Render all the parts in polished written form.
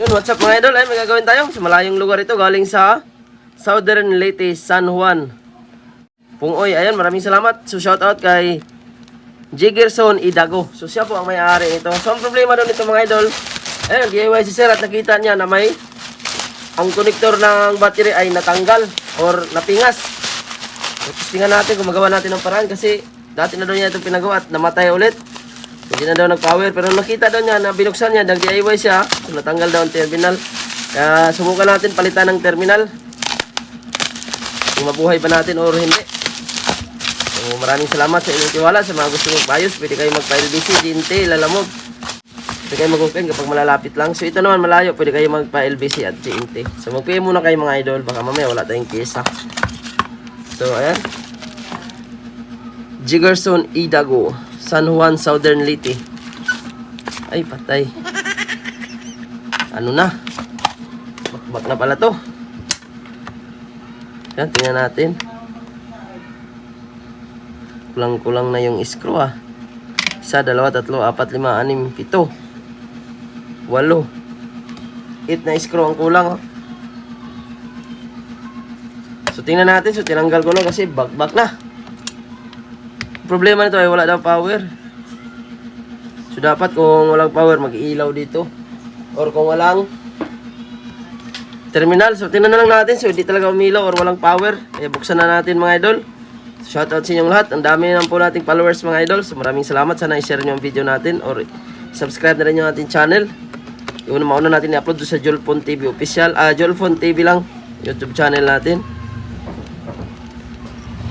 Yun, what's up mga idol? Ay, may gagawin tayo sa malayong lugar ito. Galing sa Southern Leyte, San Juan. Pungoy, ayan, maraming salamat. So, shout out kay Jigerson Idago. So, siya po ang may-ari ito. So, ang problema doon ito mga idol, ayun, DIY si sir at nakita niya na may ang konektor ng battery ay natanggal or napingas. So, tingnan natin kung magawa natin ng paraan kasi dati na doon niya itong pinagawa at namatay ulit. Hindi na daw nag-power, pero nakita daw niya na binuksan niya, nag-DIY siya, so natanggal daw ang terminal. Kaya subukan natin palitan ng terminal. Kung mabuhay ba natin o hindi. So maraming salamat sa inyong tiwala. Sa mga gusto mong payos, pwede kayo magpa-LBC, DNT, lalamog. Pwede kayo mag-open kapag malalapit lang. So ito naman malayo, pwede kayo magpa-LBC at DNT. So mag-PM muna kayo mga idol, baka mamaya wala tayong kesa. So ayan. Jigerson Idago, San Juan, Southern Leyte. Ay, patay. Ano na? Bakbak na pala to. Yan, tingnan natin. Kulang-kulang na yung screw ah. 1, 2, 3, 4, 5, 6, 7, 8. 8 na screw ang kulang oh. So, tingnan natin. So, tinanggal ko na kasi bakbak na. Problema nito ay wala daw power. So dapat kung walang power mag-ilaw dito. Or kung walang terminal. So tingnan na lang natin. So hindi talaga umilaw or walang power. Kaya buksan na natin mga idol. So, shoutout sa inyong lahat. Ang dami naman po nating followers mga idol. So maraming salamat. Sana i-share nyo ang video natin. Or subscribe na rin yung ating channel. Yung mauna natin i-upload sa Jolfon TV official. Jolfon TV lang. YouTube channel natin.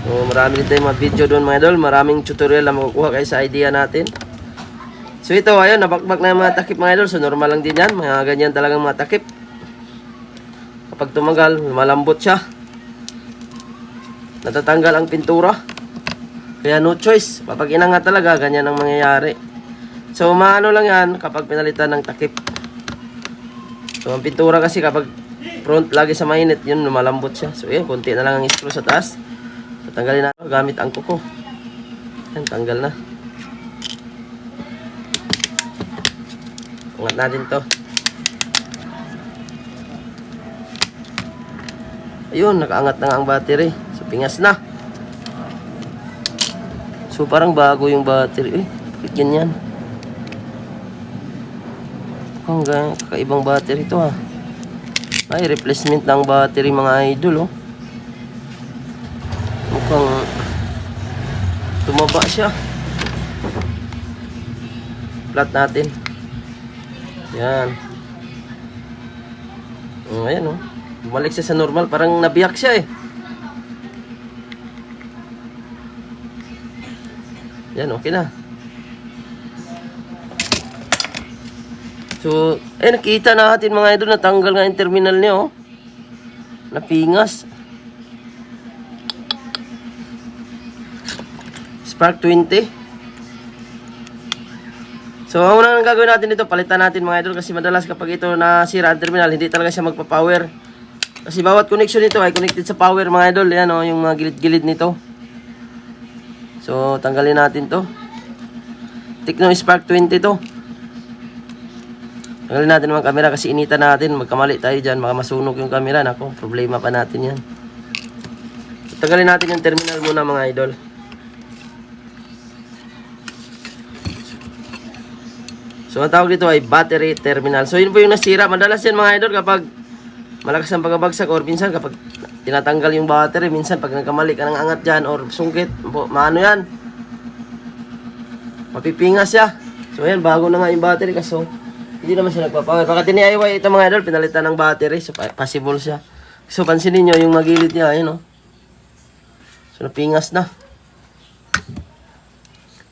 So, marami din tayong mga video doon mga idol. Maraming tutorial na makukuha kayo sa idea natin. So ito, ayun, nabakbak na yung mga takip mga idol. So normal lang din yan. Mga ganyan talagang mga takip. Kapag tumagal, malambot siya. Natatanggal ang pintura. Kaya no choice. Kapag inangat talaga, ganyan ang mangyayari. So maano lang yan kapag pinalitan ng takip. So ang pintura kasi kapag front lagi sa mainit, yun, malambot siya. So yun, konti na lang ang screw sa taas. Tanggalin natin gamit ang kuko. Yan, tanggal na. Angat natin to. Ayun, nakaangat na nga ang battery. So, pingas na. So, parang bago yung battery. Bakit ganyan? Mukhang kakaibang battery to ha. Ay, replacement ng battery mga idol oh. Mukhang tumaba siya. Flat natin. Yan. Ayan oh. Bumalik siya sa normal. Parang nabiyak siya eh. Yan, okay na. So, nakita natin mga idol, natanggal nga yung terminal niya oh. Napingas. Spark 20. So, ang unang gagawin natin dito, palitan natin mga idol kasi madalas kapag ito nasira ang terminal, hindi talaga siya magpa-power. Kasi bawat connection nito ay connected sa power mga idol. Yan o, yung mga gilid-gilid nito. So, tanggalin natin to. Tecno Spark 20 to. Tanggalin natin mga camera kasi initan natin. Magkamali tayo dyan, baka masunog yung camera. Nako, problema pa natin yan. So, tanggalin natin yung terminal muna mga idol. So, ang tawag dito ay battery terminal. So, yun po yung nasira. Madalas yan mga idol kapag malakas ang pagbagsak or minsan kapag tinatanggal yung battery. Minsan pag nagkamali ka ng angat dyan or sungkit, maano yan? Mapipingas siya. So, ayan, bago na nga yung battery kaso hindi naman siya nagpapower. Baka tiniayway ito mga idol, pinalitan ng battery. So, possible siya. So, pansinin nyo yung magilid niya. Ayan o. So, napingas na.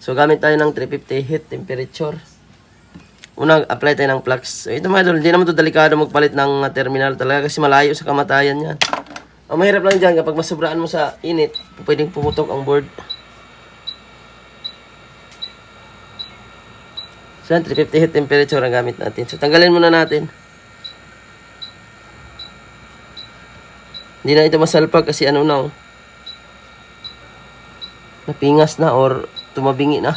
So, gamit tayo ng 350 heat temperature. Unang apply tayo ng flux. So, ito mga idol, hindi naman ito delikado magpalit ng terminal talaga kasi malayo sa kamatayan yan. Ang mahirap lang dyan, kapag masobraan mo sa init, pwedeng pumutok ang board. So, 350 heat temperature ang gamit natin. So, tanggalin muna natin. Hindi na ito masalpag kasi ano na, napingas na or tumabingi na.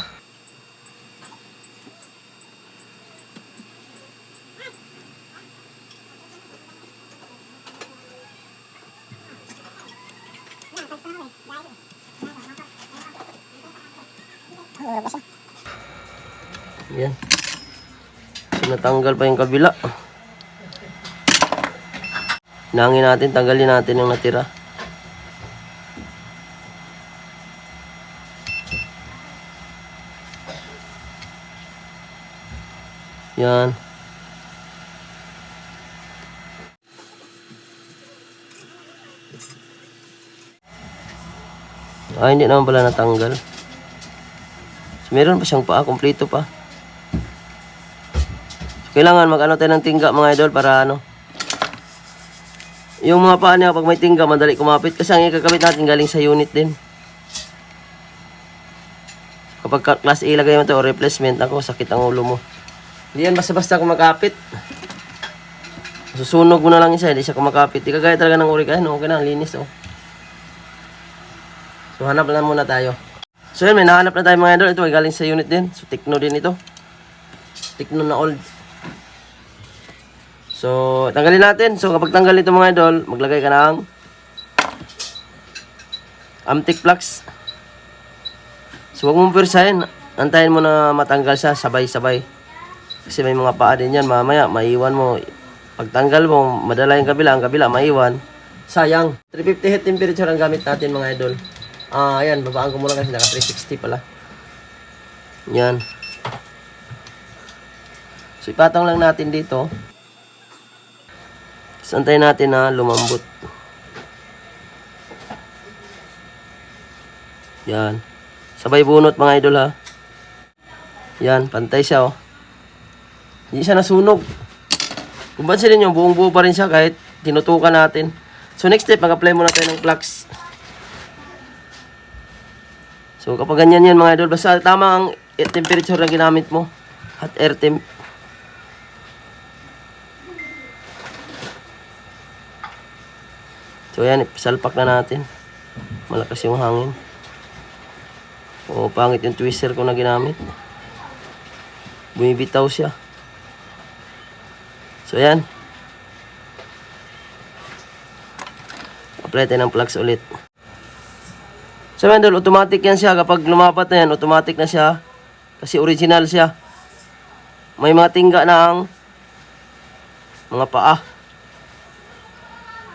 Yan. So, natanggal pa yung kabila. Hinangin natin, tanggalin natin yung natira. Yan. Hindi naman pala natanggal. So, meron pa siyang paa, kompleto pa. So, kailangan mag-ano tayo ng tingga mga idol para ano. Yung mga paa niya pag may tingga madali kumapit kasi ang ikakabit natin galing sa unit din. Kapag class A lagay mo ito o replacement, ako sakit ang ulo mo. Hindi yan basta-basta kumakapit. Susunog mo na lang isa, hindi siya kumakapit. Di kagaya talaga ng uri ka, no? Okay na, linis oh. So hanap lang muna tayo. So yun, may nahanap na tayo mga idol. Ito ay galing sa unit din. So Tecno din ito. Tecno na old. So tanggalin natin. So kapag tanggal ito mga idol, maglagay ka ng Amtech Flux. So huwag mong pirsahin. Antayin mo na matanggal siya sabay-sabay. Kasi may mga paa din yan. Mamaya maiwan mo. Pagtanggal mo, madala yung kabila. Ang kabila maiwan. Sayang. 350 heat temperature ang gamit natin mga idol. Ayan, babaan ko muna kasi naka 360 pala. Yan. So, ipatong lang natin dito. Santayin natin na lumambot. Yan. Sabay bunot mga idol ha. Yan, pantay siya oh. Hindi siya nasunog. Kung pansinin nyo, buong buo pa rin siya kahit tinutukan natin. So, next step, mag-apply muna tayo ng flux. So kapag ganyan yan mga idol, basta tama ang temperature na ginamit mo. Hot air temp. So yan, salpak na natin. Malakas yung hangin. O pangit yung twister ko na ginamit. Bumibitaw siya. So yan. Apply tayo ng flux ulit. So mga idol, automatic yan siya. Kapag lumapat na yan, automatic na siya. Kasi original siya. May mga tingga na ang mga paa.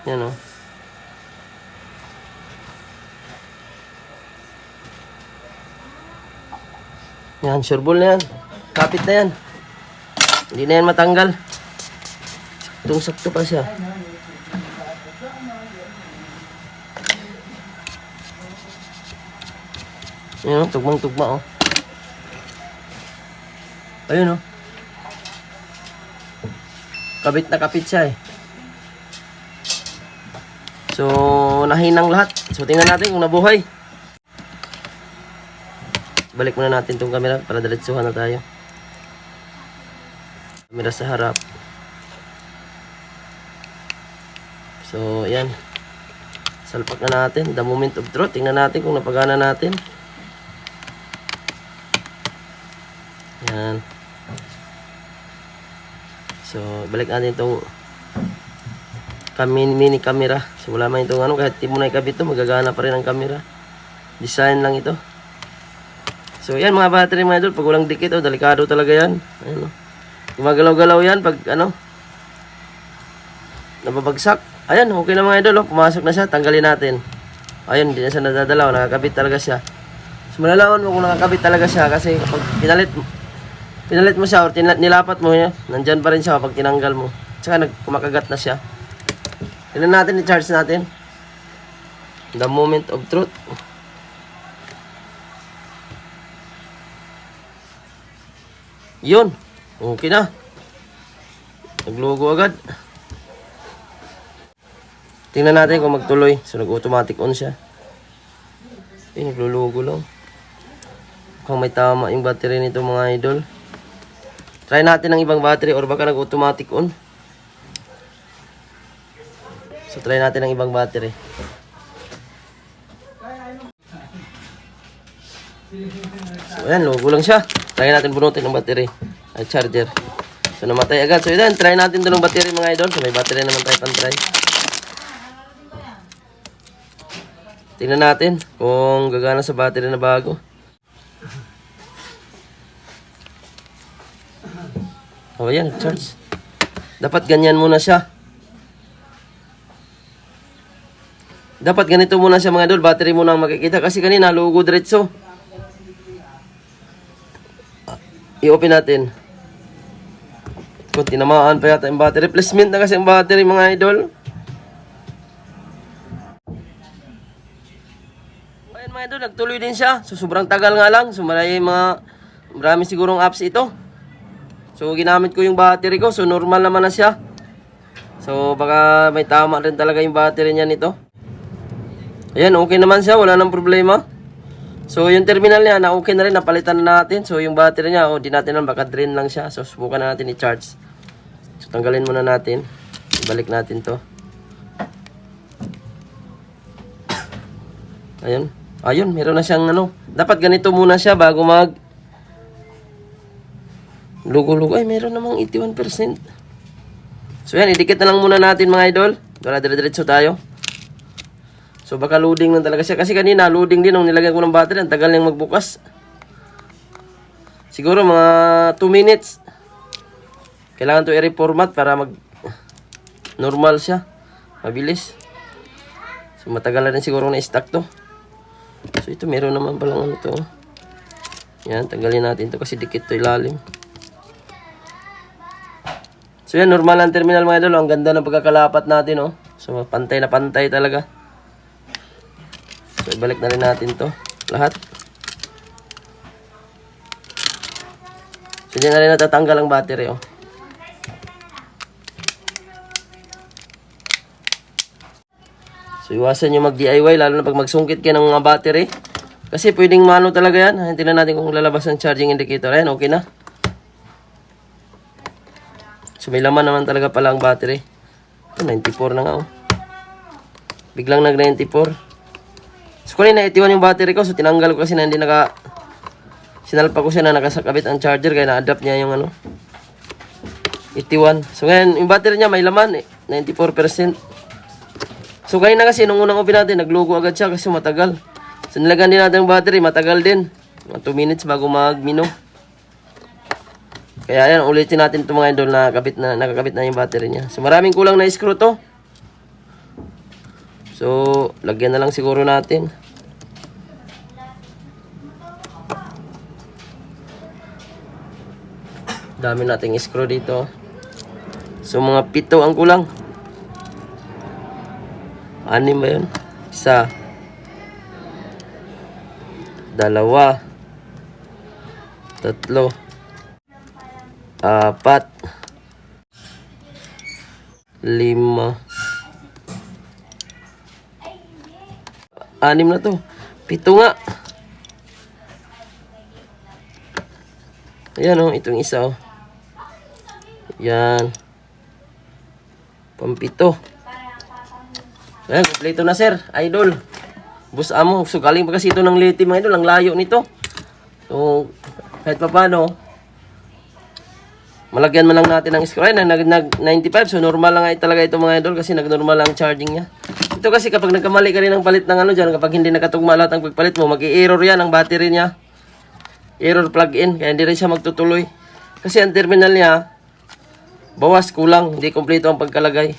Yan o. Yan, sure ball na yan. Kapit na yan. Hindi na yan matanggal. Saktong-sakto pa siya. Ayun, tugmang-tugma, oh. Ayun, oh. Kabit na kapit siya, eh. So, nahinang lahat. So, tingnan natin kung nabuhay. Balik muna natin itong camera para diretsuhan na tayo. Camera sa harap. So, ayan. Salpak na natin. The moment of truth. Tingnan natin kung napagana natin. Yan. So, balik natin itong mini camera. So, wala man itong ano, kahit di mo na ikabit ito, magagana pa rin ang camera. Design lang ito. So, yan mga battery mga idol. Pag walang dikit, oh, delikado talaga yan. Ayan, oh. Gumagalaw-galaw yan pag ano, nababagsak. Ayan, okay na mga idol, oh. Pumasok na siya, tanggalin natin. Ayun, hindi na siya nadadalaw. Nakakabit talaga siya. So, malalaman mo kung nakakabit talaga siya kasi kapag pinalit mo siya or nilapat mo niya, nandyan pa rin siya kapag tinanggal mo. Tsaka kumakagat na siya. Tignan natin, i-charge natin. The moment of truth. Yun. Okay na. Naglogo agad. Tingnan natin kung magtuloy. So, nag-automatic on siya. Naglulugo lang. Mukhang may tama yung battery nito mga idol. Try natin ng ibang battery or baka nag-automatic on. So, try natin ng ibang battery. So, ayan, logo lang siya. Try natin bunutin ng battery. Ay, charger. So, namatay agad. So, ayan, try natin doon ng battery mga idol. So, may battery naman tayo pan-try. Tingnan natin kung gagana sa battery na bago. O, ayan, charge. Dapat ganyan muna siya. Dapat ganito muna siya mga idol. Battery muna ang makikita. Kasi kanina, logo diretso. I-open natin. Kung tinamaan pa yata yung battery. Replacement na kasi yung battery mga idol. Ayan mga idol, nagtuloy din siya. So, sobrang tagal nga lang. So, marami sigurong apps ito. So, ginamit ko yung battery ko. So, normal naman na siya. So, baka may tama rin talaga yung battery niya nito. Ayan, okay naman siya. Wala nang problema. So, yung terminal niya, na okay na rin. Napalitan na natin. So, yung battery niya, di natin lang. Baka drain lang siya. So, subukan na natin i-charge. So, tanggalin muna natin. Ibalik natin to. Ayun. Ayun, meron na siyang ano. Dapat ganito muna siya bago lugo-lugo. Ay, meron namang 81%. So, yan. Idikit na lang muna natin mga idol. Para dire-diretso tayo. So, baka loading lang talaga siya. Kasi kanina, loading din nung nilagyan ko ng battery. Ang tagal niyang magbukas. Siguro mga 2 minutes. Kailangan to i-reformat para normal siya. Mabilis. So, matagal na rin siguro na-stack to. So, ito meron naman palang ano to. Yan, tanggalin natin to kasi dikit to ilalim. So, yan, normal ang terminal mga idol. Ang ganda ng pagkakalapat natin, oh. So, pantay na pantay talaga. So, ibalik na rin natin to. Lahat. So, dyan na rin natatanggal ang battery, oh. So, iwasan nyo mag-DIY, lalo na pag magsungkit kayo ng mga battery. Kasi pwedeng mano talaga yan. Tingnan natin kung lalabas ang charging indicator. Ayan, okay na. So, may laman naman talaga pala ang battery. Ito, 94 na nga, oh. Biglang nag-94. So, kanina 81 yung battery ko. So, tinanggal ko kasi na hindi sinalpa ko siya na nakasakabit ang charger. Kaya na-adapt niya yung ano 81. So, ngayon, yung battery niya may laman 94%. So, kanina kasi nung unang open natin, naglogo agad siya kasi matagal. So, nilagyan din natin yung battery. Matagal din. 2 minutes bago magmino. Kaya ayan, ulitin natin itong mga idol na nakakabit na yung battery niya. So, maraming kulang na screw to. So, lagyan na lang siguro natin. Dami nating screw dito. So, mga 7 ang kulang. 6 ba yun? 1, 2, 3, 4, 5, 6 na to. 7 nga. Ayan, oh, itong isa, oh. Yan. Pang-7. Ayan, kompleto na sir, idol. Bus amo, so galing pa kasi ito ng Leyte mga idol, ang layo nito. So, kahit pa paano, malagyan man lang natin ng screw. Ayan, nag-95, so normal lang talaga ito mga idol kasi nag-normal lang charging niya. Ito kasi kapag nagkamali ka rin ng palit ng ano dyan, kapag hindi nakatugma lahat ang pagpalit mo, mag-i-error yan ang battery niya. Error plug-in, kaya hindi rin siya magtutuloy. Kasi ang terminal niya, bawas, kulang, hindi kompleto ang pagkalagay.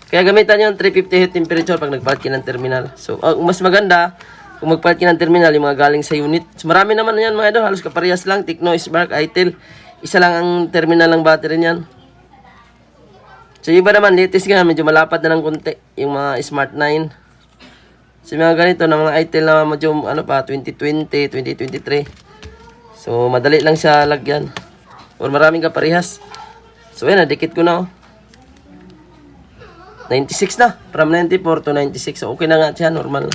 Kaya gamitan nyo ang 350 heat temperature pag nagpalit kayo ng terminal. So, mas maganda kung magpalit kayo ng terminal, yung mga galing sa unit. So, marami naman yan mga idol, halos kaparehas lang, Tecno, Spark, Itel. Isa lang ang terminal ng battery niyan. So, yung iba naman, latest nga, medyo malapad na ng konti. Yung mga Smart 9. So, yung mga ganito, na mga Itel na medyo, 2020, 2023. So, madali lang siya lagyan. Or maraming kaparehas. So, yan, nadikit ko na, oh. 96 na. From 94 to 96. So, okay na nga siya. Normal na.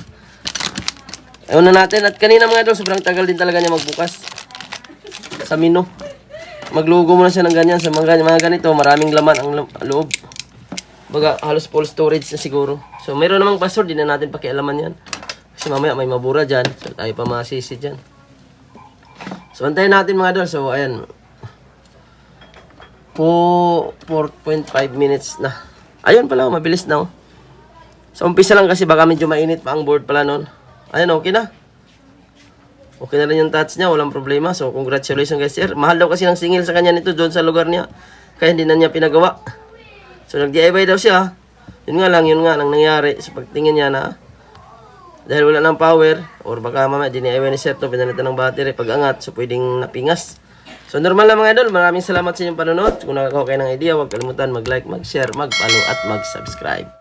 Ayaw na natin. At kanina mga idol, sobrang tagal din talaga niya magbukas. Sa mino. Maglugo muna siya ng ganyan. Sa mga ganito, maraming laman ang loob. Baga, halos full storage na siguro. So, meron namang password. Di na natin pakialaman yan. Kasi mamaya may mabura dyan. So, tayo pa masisi dyan. So, antayin natin mga idol. So, ayan. 4.5 minutes na. Ayun pala, mabilis na, oh. So, umpisa lang kasi baka medyo mainit pa ang board pala nun. Ayun, okay na. Okay na rin yung touch niya, walang problema. So, congratulations guys, sir. Mahal daw kasi ng singil sa kanya nito doon sa lugar niya. Kaya hindi na niya pinagawa. So, nag-DIY daw siya. Yun nga lang nangyari sa pagtingin niya na dahil wala ng power or baka mamaya DIY ni sir to, pinalitan ng battery pag angat. So, pwedeng napingas. So, normal lang mga idol. Maraming salamat sa inyong panonood. Kung nakakawa kayo ng idea, huwag kalimutan mag-like, mag-share, mag-follow at mag-subscribe.